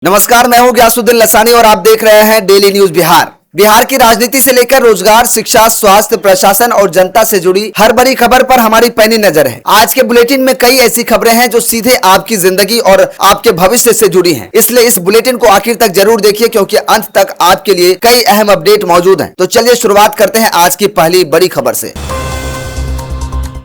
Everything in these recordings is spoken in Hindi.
नमस्कार, मैं हूं ग्यासुद्दीन लसानी और आप देख रहे हैं डेली न्यूज बिहार। बिहार की राजनीति से लेकर रोजगार, शिक्षा, स्वास्थ्य, प्रशासन और जनता से जुड़ी हर बड़ी खबर पर हमारी पैनी नजर है। आज के बुलेटिन में कई ऐसी खबरें हैं जो सीधे आपकी जिंदगी और आपके भविष्य से जुड़ी हैं। इसलिए इस बुलेटिन को आखिर तक जरूर देखिए क्योंकि अंत तक आपके लिए कई अहम अपडेट मौजूद हैं। तो चलिए शुरुआत करते हैं आज की पहली बड़ी खबर से।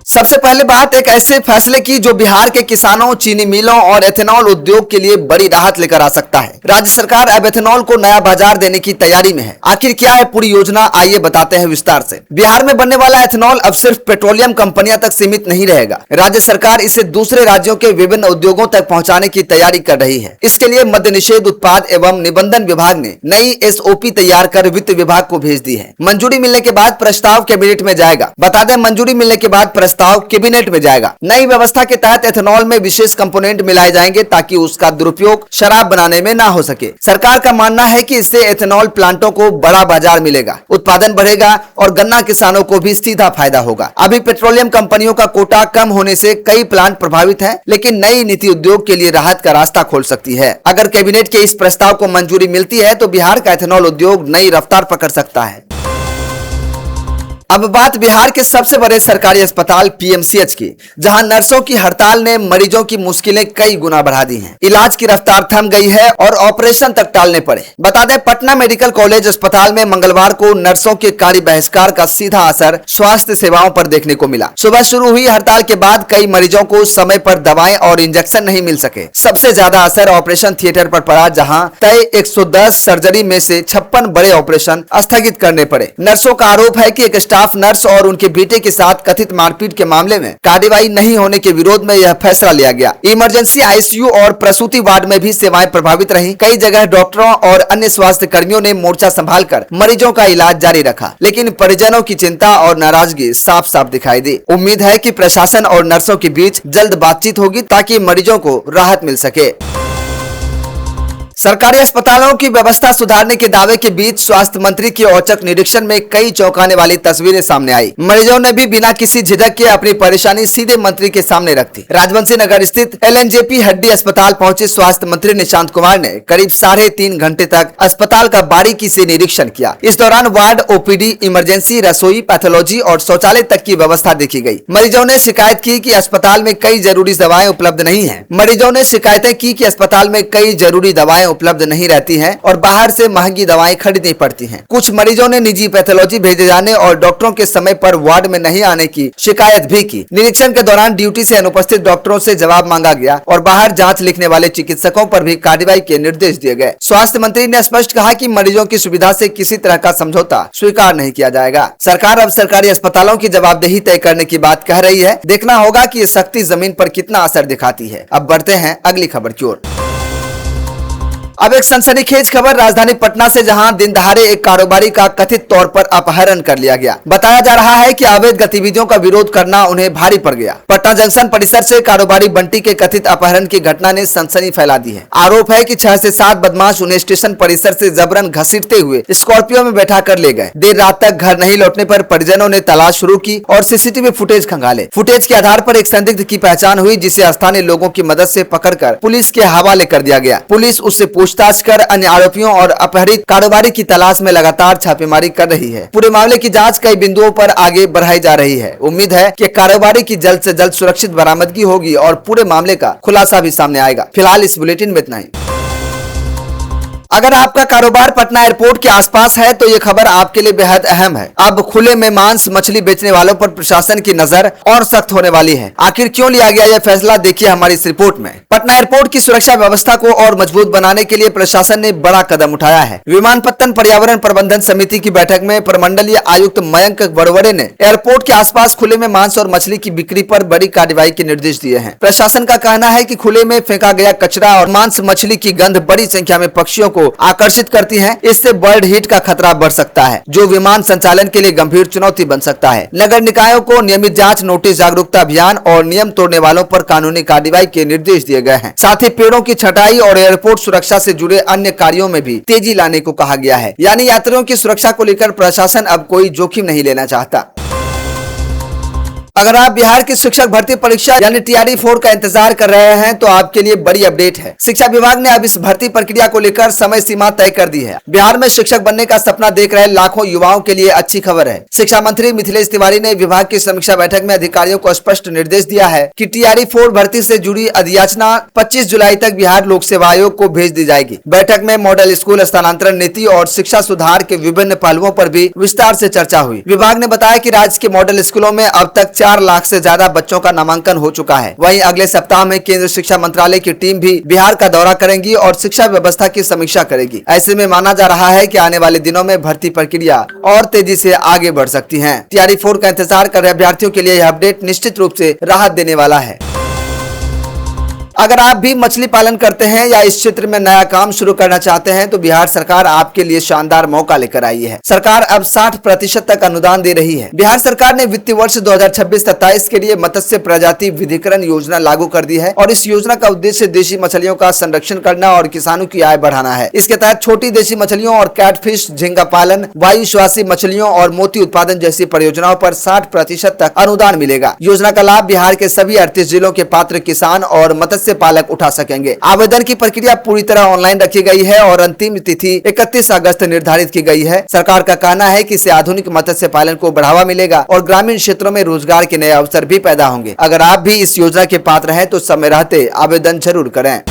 सबसे पहले बात एक ऐसे फैसले की जो बिहार के किसानों, चीनी मिलों और एथेनॉल उद्योग के लिए बड़ी राहत लेकर आ सकता है। राज्य सरकार अब एथेनॉल को नया बाजार देने की तैयारी में है। आखिर क्या है पूरी योजना, आइए बताते हैं विस्तार से। बिहार में बनने वाला एथेनॉल अब सिर्फ पेट्रोलियम कंपनियों तक सीमित नहीं रहेगा। राज्य सरकार इसे दूसरे राज्यों के विभिन्न उद्योगों तक पहुँचाने की तैयारी कर रही है। इसके लिए मद्य निषेध, उत्पाद एवं निबंधन विभाग ने नई SOP तैयार कर वित्त विभाग को भेज दी है। मंजूरी मिलने के बाद प्रस्ताव कैबिनेट में जाएगा। बता दें, मंजूरी मिलने के बाद प्रस्ताव कैबिनेट में जाएगा। नई व्यवस्था के तहत एथेनॉल में विशेष कंपोनेंट मिलाए जाएंगे ताकि उसका दुरुपयोग शराब बनाने में ना हो सके। सरकार का मानना है कि इससे एथेनॉल प्लांटों को बड़ा बाजार मिलेगा, उत्पादन बढ़ेगा और गन्ना किसानों को भी सीधा फायदा होगा। अभी पेट्रोलियम कंपनियों का कोटा कम होने से कई प्लांट प्रभावित हैं, लेकिन नई नीति उद्योग के लिए राहत का रास्ता खोल सकती है। अगर कैबिनेट के इस प्रस्ताव को मंजूरी मिलती है तो बिहार का एथेनॉल उद्योग नई रफ्तार पकड़ सकता है। अब बात बिहार के सबसे बड़े सरकारी अस्पताल PMCH की, जहां नर्सों की हड़ताल ने मरीजों की मुश्किलें कई गुना बढ़ा दी हैं। इलाज की रफ्तार थम गई है और ऑपरेशन तक टालने पड़े। बता दें, पटना मेडिकल कॉलेज अस्पताल में मंगलवार को नर्सों के कार्य बहिष्कार का सीधा असर स्वास्थ्य सेवाओं पर देखने को मिला। सुबह शुरू हुई हड़ताल के बाद कई मरीजों को समय पर दवाएं और इंजेक्शन नहीं मिल सके। सबसे ज्यादा असर ऑपरेशन थिएटर पर पड़ा, जहाँ तय 110 सर्जरी में से 56 बड़े ऑपरेशन स्थगित करने पड़े। नर्सों का आरोप है कि एक स्टाफ नर्स और उनके बेटे के साथ कथित मारपीट के मामले में कार्रवाई नहीं होने के विरोध में यह फैसला लिया गया। इमरजेंसी ICU और प्रसूति वार्ड में भी सेवाएं प्रभावित रहीं। कई जगह डॉक्टरों और अन्य स्वास्थ्य कर्मियों ने मोर्चा संभालकर मरीजों का इलाज जारी रखा, लेकिन परिजनों की चिंता और नाराजगी साफ साफ दिखाई दी। उम्मीद है कि प्रशासन और नर्सों के बीच जल्द बातचीत होगी ताकि मरीजों को राहत मिल सके। सरकारी अस्पतालों की व्यवस्था सुधारने के दावे के बीच स्वास्थ्य मंत्री के औचक निरीक्षण में कई चौंकाने वाली तस्वीरें सामने आई। मरीजों ने भी बिना किसी झिझक के अपनी परेशानी सीधे मंत्री के सामने रख दी। राजवंशी नगर स्थित LNJP हड्डी अस्पताल पहुंचे स्वास्थ्य मंत्री निशांत कुमार ने करीब 3.5 घंटे तक अस्पताल का बारीकी से निरीक्षण किया। इस दौरान वार्ड, OPD, इमरजेंसी, रसोई, पैथोलॉजी और शौचालय तक की व्यवस्था देखी गई। मरीजों ने शिकायत की कि अस्पताल में कई जरूरी दवाएं उपलब्ध नहीं है। मरीजों ने शिकायतें की कि अस्पताल में कई जरूरी दवाएं उपलब्ध नहीं रहती हैं और बाहर से महंगी दवाएं खरीदनी पड़ती हैं। कुछ मरीजों ने निजी पैथोलॉजी भेजे जाने और डॉक्टरों के समय पर वार्ड में नहीं आने की शिकायत भी की। निरीक्षण के दौरान ड्यूटी से अनुपस्थित डॉक्टरों से जवाब मांगा गया और बाहर जांच लिखने वाले चिकित्सकों पर भी कार्रवाई के निर्देश दिए गए। स्वास्थ्य मंत्री ने स्पष्ट कहा कि मरीजों की सुविधा से किसी तरह का समझौता स्वीकार नहीं किया जाएगा। सरकार अब सरकारी अस्पतालों की जवाबदेही तय करने की बात कह रही है। देखना होगा कि ये सख्ती जमीन पर कितना असर दिखाती है। अब बढ़ते हैं अगली खबर की ओर। अब एक सनसनीखेज खबर राजधानी पटना से, जहां दिन दहाड़े एक कारोबारी का कथित तौर पर अपहरण कर लिया गया। बताया जा रहा है कि अवैध गतिविधियों का विरोध करना उन्हें भारी पड़ गया। पटना जंक्शन परिसर से कारोबारी बंटी के कथित अपहरण की घटना ने सनसनी फैला दी है। आरोप है कि 6 से 7 बदमाश उन्हें स्टेशन परिसर से जबरन घसीटते हुए स्कॉर्पियो में बैठा कर ले गए। देर रात तक घर नहीं लौटने पर परिजनों ने तलाश शुरू की और CCTV फुटेज खंगाले। फुटेज के आधार पर एक संदिग्ध की पहचान हुई, जिसे स्थानीय लोगों की मदद से पकड़कर पुलिस के हवाले कर दिया गया। पुलिस उससे पूछताछ कर अन्य आरोपियों और अपहरित कारोबारी की तलाश में लगातार छापेमारी कर रही है। पूरे मामले की जांच कई बिंदुओं पर आगे बढ़ाई जा रही है। उम्मीद है कि कारोबारी की जल्द से जल्द सुरक्षित बरामदगी होगी और पूरे मामले का खुलासा भी सामने आएगा। फिलहाल इस बुलेटिन में इतना ही। अगर आपका कारोबार पटना एयरपोर्ट के आसपास है तो ये खबर आपके लिए बेहद अहम है। अब खुले में मांस मछली बेचने वालों पर प्रशासन की नजर और सख्त होने वाली है। आखिर क्यों लिया गया यह फैसला, देखिए हमारी इस रिपोर्ट में। पटना एयरपोर्ट की सुरक्षा व्यवस्था को और मजबूत बनाने के लिए प्रशासन ने बड़ा कदम उठाया है। विमानपत्तन पर्यावरण प्रबंधन समिति की बैठक में प्रमंडलीय आयुक्त मयंक बड़वड़े ने एयरपोर्ट के आसपास खुले में मांस और मछली की बिक्री पर बड़ी कार्रवाई के निर्देश दिए हैं। प्रशासन का कहना है कि खुले में फेंका गया कचरा और मांस मछली की गंध बड़ी संख्या में पक्षियों को आकर्षित करती हैं। इससे बर्ड हीट का खतरा बढ़ सकता है, जो विमान संचालन के लिए गंभीर चुनौती बन सकता है। नगर निकायों को नियमित जांच, नोटिस, जागरूकता अभियान और नियम तोड़ने वालों पर कानूनी कार्रवाई के निर्देश दिए गए हैं। साथ ही पेड़ों की छंटाई और एयरपोर्ट सुरक्षा से जुड़े अन्य कार्यों में भी तेजी लाने को कहा गया है। यानी यात्रियों की सुरक्षा को लेकर प्रशासन अब कोई जोखिम नहीं लेना चाहता। अगर आप बिहार की शिक्षक भर्ती परीक्षा यानी TRE 4 का इंतजार कर रहे हैं तो आपके लिए बड़ी अपडेट है। शिक्षा विभाग ने अब इस भर्ती प्रक्रिया को लेकर समय सीमा तय कर दी है। बिहार में शिक्षक बनने का सपना देख रहे लाखों युवाओं के लिए अच्छी खबर है। शिक्षा मंत्री मिथिलेश तिवारी ने विभाग की समीक्षा बैठक में अधिकारियों को स्पष्ट निर्देश दिया है कि TRE 4 भर्ती से जुड़ी अधियाचना 25 जुलाई तक बिहार लोक सेवा आयोग को भेज दी जाएगी। बैठक में मॉडल स्कूल स्थानांतरण नीति और शिक्षा सुधार के विभिन्न पहलुओं पर भी विस्तार से चर्चा हुई। विभाग ने बताया कि राज्य के मॉडल स्कूलों में अब तक 4 लाख से ज्यादा बच्चों का नामांकन हो चुका है। वहीं अगले सप्ताह में केंद्रीय शिक्षा मंत्रालय की टीम भी बिहार का दौरा करेंगी और शिक्षा व्यवस्था की समीक्षा करेगी। ऐसे में माना जा रहा है कि आने वाले दिनों में भर्ती प्रक्रिया और तेजी से आगे बढ़ सकती है। TRE 4 का इंतजार कर रहे अभ्यर्थियों के लिए यह अपडेट निश्चित रूप से राहत देने वाला है। अगर आप भी मछली पालन करते हैं या इस क्षेत्र में नया काम शुरू करना चाहते हैं तो बिहार सरकार आपके लिए शानदार मौका लेकर आई है। सरकार अब 60% तक अनुदान दे रही है। बिहार सरकार ने वित्तीय वर्ष 2026-27 के लिए मत्स्य प्रजाति विधिकरण योजना लागू कर दी है और इस योजना का उद्देश्य देशी मछलियों का संरक्षण करना और किसानों की आय बढ़ाना है। इसके तहत छोटी देशी मछलियों और कैटफिश, झींगा पालन, वायुश्वासी मछलियों और मोती उत्पादन जैसी परियोजनाओं पर 60% तक अनुदान मिलेगा। योजना का लाभ बिहार के सभी 38 जिलों के पात्र किसान और मत्स्य पालक उठा सकेंगे। आवेदन की प्रक्रिया पूरी तरह ऑनलाइन रखी गई है और अंतिम तिथि 31 अगस्त निर्धारित की गई है। सरकार का कहना है कि इससे आधुनिक मत्स्य पालन को बढ़ावा मिलेगा और ग्रामीण क्षेत्रों में रोजगार के नए अवसर भी पैदा होंगे। अगर आप भी इस योजना के पात्र हैं तो समय रहते आवेदन जरूर करें।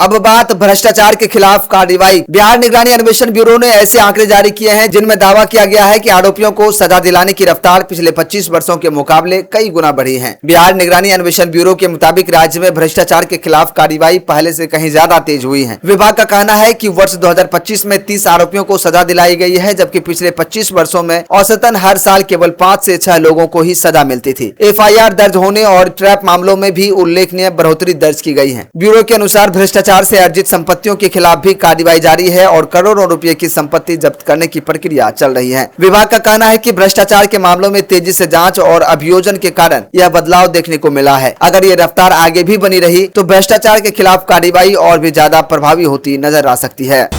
अब बात भ्रष्टाचार के खिलाफ कार्रवाई। बिहार निगरानी अन्वेषण ब्यूरो ने ऐसे आंकड़े जारी किए हैं जिनमें दावा किया गया है कि आरोपियों को सजा दिलाने की रफ्तार पिछले 25 वर्षों के मुकाबले कई गुना बढ़ी है। बिहार निगरानी अन्वेषण ब्यूरो के मुताबिक राज्य में भ्रष्टाचार के खिलाफ कार्रवाई पहले से कहीं ज्यादा तेज हुई है। विभाग का कहना है कि वर्ष 2025 में 30 आरोपियों को सजा दिलाई गई है, जबकि पिछले 25 वर्षों में औसतन हर साल केवल 5 से 6 लोगों को ही सजा मिलती थी। FIR दर्ज होने और ट्रैप मामलों में भी उल्लेखनीय बढ़ोतरी दर्ज की गई है। ब्यूरो के अनुसार भ्रष्टाचार से अर्जित संपत्तियों के खिलाफ भी कार्रवाई जारी है और करोड़ों रुपए की संपत्ति जब्त करने की प्रक्रिया चल रही है। विभाग का कहना है कि भ्रष्टाचार के मामलों में तेजी से जांच और अभियोजन के कारण यह बदलाव देखने को मिला है। अगर ये रफ्तार आगे भी बनी रही तो भ्रष्टाचार के खिलाफ कार्रवाई और भी ज्यादा प्रभावी होती नजर आ सकती है।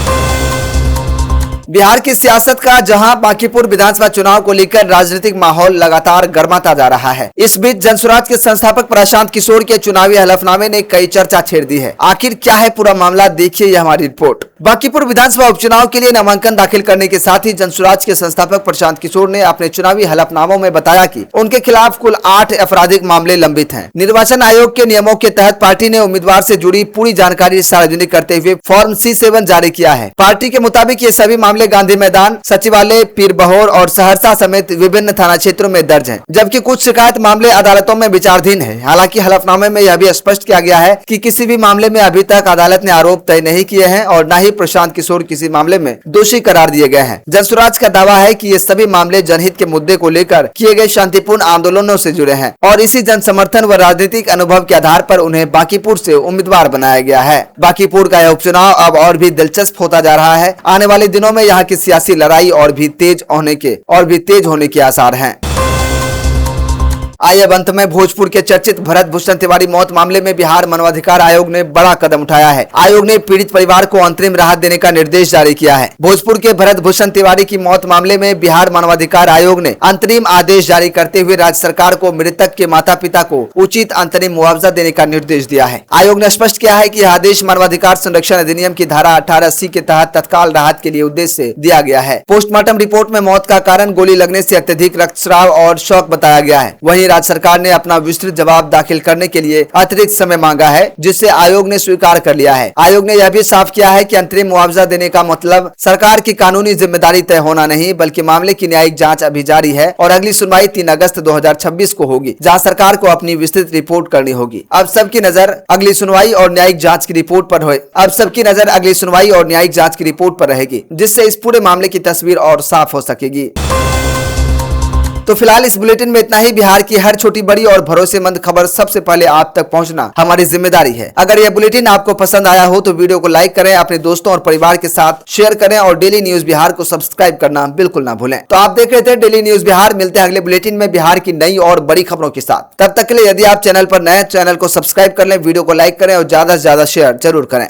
बिहार की सियासत का जहां बांकीपुर विधानसभा चुनाव को लेकर राजनीतिक माहौल लगातार गर्माता जा रहा है। इस बीच जनसुराज के संस्थापक प्रशांत किशोर के चुनावी हलफनामे ने कई चर्चा छेड़ दी है। आखिर क्या है पूरा मामला, देखिए यह हमारी रिपोर्ट। बांकीपुर विधानसभा उपचुनाव के लिए नामांकन दाखिल करने के साथ ही जनसुराज के संस्थापक प्रशांत किशोर ने अपने चुनावी हलफनामों में बताया कि उनके खिलाफ कुल 8 आपराधिक मामले लंबित हैं। निर्वाचन आयोग के नियमों के तहत पार्टी ने उम्मीदवार से जुड़ी पूरी जानकारी सार्वजनिक करते हुए फॉर्म C7 जारी किया है। पार्टी के मुताबिक ये सभी मामले गांधी मैदान, सचिवालय, पीरबहोर और सहरसा समेत विभिन्न थाना क्षेत्रों में दर्ज हैं, जबकि कुछ शिकायत मामले अदालतों में विचाराधीन है। हालांकि हलफनामे में यह भी स्पष्ट किया गया है कि किसी भी मामले में अभी तक अदालत ने आरोप तय नहीं किए हैं और न ही प्रशांत किशोर किसी मामले में दोषी करार दिए गए हैं। जनसुराज का दावा है कि ये सभी मामले जनहित के मुद्दे को लेकर किए गए शांतिपूर्ण आंदोलनों से जुड़े हैं और इसी जन समर्थन व राजनीतिक अनुभव के आधार पर उन्हें बांकीपुर से उम्मीदवार बनाया गया है। बांकीपुर का यह उपचुनाव अब और भी दिलचस्प होता जा रहा है। आने वाले दिनों में यहाँ की सियासी लड़ाई और भी तेज होने के आसार हैं। आइए अब अंत में भोजपुर के चर्चित भरत भूषण तिवारी मौत मामले में बिहार मानवाधिकार आयोग ने बड़ा कदम उठाया है। आयोग ने पीड़ित परिवार को अंतरिम राहत देने का निर्देश जारी किया है। भोजपुर के भरत भूषण तिवारी की मौत मामले में बिहार मानवाधिकार आयोग ने अंतरिम आदेश जारी करते हुए राज्य सरकार को मृतक के माता पिता को उचित अंतरिम मुआवजा देने का निर्देश दिया है। आयोग ने स्पष्ट किया है कि यह आदेश मानवाधिकार संरक्षण अधिनियम की धारा 1880 के तहत तत्काल राहत के लिए उद्देश्य से दिया गया है। पोस्टमार्टम रिपोर्ट में मौत का कारण गोली लगने से अत्यधिक रक्तस्राव और शॉक बताया गया है। वहीं राज्य सरकार ने अपना विस्तृत जवाब दाखिल करने के लिए अतिरिक्त समय मांगा है, जिसे आयोग ने स्वीकार कर लिया है। आयोग ने यह भी साफ किया है कि अंतरिम मुआवजा देने का मतलब सरकार की कानूनी जिम्मेदारी तय होना नहीं, बल्कि मामले की न्यायिक जांच अभी जारी है और अगली सुनवाई 3 अगस्त 2026 को होगी, जहां सरकार को अपनी विस्तृत रिपोर्ट करनी होगी। अब सबकी नजर अगली सुनवाई और न्यायिक जांच की रिपोर्ट पर रहेगी, जिससे इस पूरे मामले की तस्वीर और साफ हो सकेगी। तो फिलहाल इस बुलेटिन में इतना ही। बिहार की हर छोटी बड़ी और भरोसेमंद खबर सबसे पहले आप तक पहुंचना हमारी जिम्मेदारी है। अगर यह बुलेटिन आपको पसंद आया हो तो वीडियो को लाइक करें, अपने दोस्तों और परिवार के साथ शेयर करें और डेली न्यूज बिहार को सब्सक्राइब करना बिल्कुल ना भूलें। तो आप देख रहे थे डेली न्यूज बिहार। मिलते हैं अगले बुलेटिन में बिहार की नई और बड़ी खबरों के साथ। तब तक के लिए यदि आप चैनल पर नए, चैनल को सब्सक्राइब कर लें, वीडियो को लाइक करें और ज्यादा से ज्यादा शेयर जरूर करें।